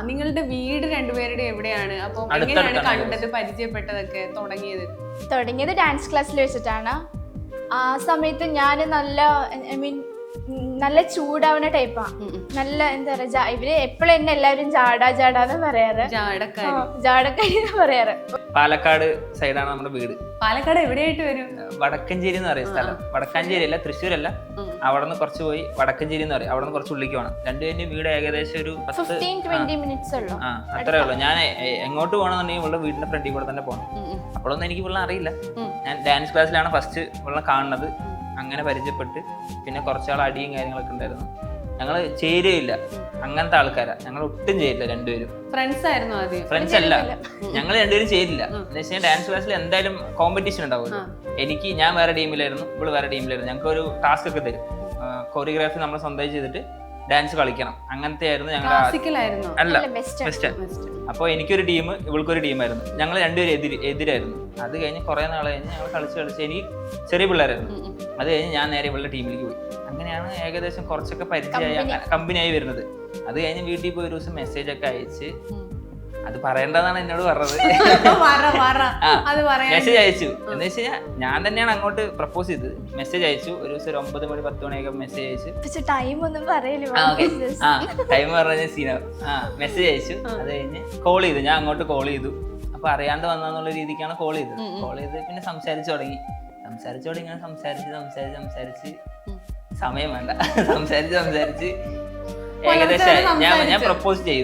നിങ്ങളുടെ വീട് രണ്ടുപേരുടെ എവിടെയാണ്? അപ്പൊ എങ്ങനെയാണ് കണ്ടത്, പരിചയപ്പെട്ടതൊക്കെ, തുടങ്ങിയത് ഡാൻസ് ക്ലാസ്സിൽ വെച്ചിട്ടാണ്. ആ സമയത്ത് ഞാൻ നല്ല നല്ല ചൂടാവുന്ന ടൈപ്പാ. നല്ല എന്താ പറയാ, ഇവര് എപ്പോഴും എന്നെ എല്ലാവരും ജാടാന്ന് പറയാറ്, ജാടക്കാരി എന്ന് പറയാറ്. പാലക്കാട് സൈഡാണ് നമ്മുടെ വീട്. പാലക്കാട് എവിടെയായിട്ട് വരും? വടക്കഞ്ചേരി എന്ന് പറയുന്ന സ്ഥലം. വടക്കാഞ്ചേരി അല്ല, തൃശ്ശൂരല്ല. അവിടെ നിന്ന് കുറച്ച് പോയി വടക്കഞ്ചേരി എന്ന് പറയും. അവിടെ നിന്ന് കുറച്ച് ഉള്ളിലേക്ക് വേണം. രണ്ടുപേരുടെ വീട് ഏകദേശം ഒരു 15-20 മിനിറ്റ്സ് ഉള്ളൂ. അത്രേ ഉള്ളൂ. ഞാൻ എങ്ങോട്ട് പോകണമെന്നുണ്ടെങ്കിൽ ഇവളുടെ വീടിന്റെ ഫ്രണ്ടിൽ കൂടെ തന്നെ പോകണം. അപ്പോഴൊന്നും എനിക്ക് ഇവളെ അറിയില്ല. ഞാൻ ഡാൻസ് ക്ലാസ്സിലാണ് ഫസ്റ്റ് ഇവളെ കാണുന്നത്. അങ്ങനെ പരിചയപ്പെട്ട് പിന്നെ കുറച്ചാൾ അടിയും കാര്യങ്ങളൊക്കെ ഉണ്ടായിരുന്നു. ഞങ്ങൾ ചേരുകയില്ല, അങ്ങനത്തെ ആൾക്കാരാ. ഞങ്ങൾ ഒട്ടും ചേരില്ല രണ്ടുപേരും. ഫ്രണ്ട്സ് ആയിരുന്നു ആദ്യം? ഫ്രണ്ട്സ് അല്ല, ഞങ്ങൾ രണ്ടുപേരും ചേരില്ല. എന്ന് വെച്ചാൽ ഡാൻസ് ക്ലാസ്സിൽ എന്തായാലും കോമ്പറ്റീഷൻ ഉണ്ടാവുമല്ലോ. ഞാൻ വേറെ ടീമിലായിരുന്നു, ഇവള് വേറെ ടീമിലായിരുന്നു. ഞങ്ങൾക്ക് ഒരു ടാസ്ക് ഒക്കെ തരും. കൊറിയോഗ്രാഫി നമ്മൾ സ്വന്തമായി ചെയ്തിട്ട് ഡാൻസ് കളിക്കണം. അങ്ങനത്തെ ആയിരുന്നു ഞങ്ങളുടെ. അല്ല, ബെസ്റ്റ്. അപ്പോൾ എനിക്കൊരു ടീം, ഇവൾക്കൊരു ടീമായിരുന്നു. ഞങ്ങൾ രണ്ടുപേരും എതിരായിരുന്നു. അത് കഴിഞ്ഞ് കുറെ നാൾ കഴിഞ്ഞ് ഞങ്ങൾ കളിച്ച് എനിക്ക് ചെറിയ പിള്ളേരായിരുന്നു. അത് കഴിഞ്ഞ് ഞാൻ നേരെ ഇവളുടെ ടീമിലേക്ക് പോയി. അങ്ങനെയാണ് ഏകദേശം കുറച്ചൊക്കെ പരിചയമായി, കമ്പനിയായി വരുന്നത്. അത് കഴിഞ്ഞ് വീട്ടിൽ പോയി ഒരു ദിവസം മെസ്സേജ് ഒക്കെ അയച്ച്, അത് പറയേണ്ടതാണ് എന്നോട് പറഞ്ഞത്. മെസ്സേജ് അയച്ചു എന്ന് വെച്ച് കഴിഞ്ഞാൽ ഞാൻ തന്നെയാണ് അങ്ങോട്ട് പ്രപ്പോസ് ചെയ്തത്. മെസ്സേജ് അയച്ചു ഒരു ദിവസം ഒരു 9 മണി 10 മണിയൊക്കെ മെസ്സേജ് അയച്ചു. ടൈം പറഞ്ഞ സീന. മെസ്സേജ് അയച്ചു. അത് കഴിഞ്ഞ് കോൾ ചെയ്തു. ഞാൻ അങ്ങോട്ട് കോൾ ചെയ്തു. അപ്പൊ അറിയാണ്ട് വന്നുള്ള രീതിക്കാണ് കോൾ ചെയ്തത്. കോൾ ചെയ്ത് പിന്നെ സംസാരിച്ചു തുടങ്ങി. ഇങ്ങനെ സംസാരിച്ച് സമയം വേണ്ട, സംസാരിച്ച് ഏകദേശം ഞാൻ പ്രപ്പോസ് ചെയ്തു.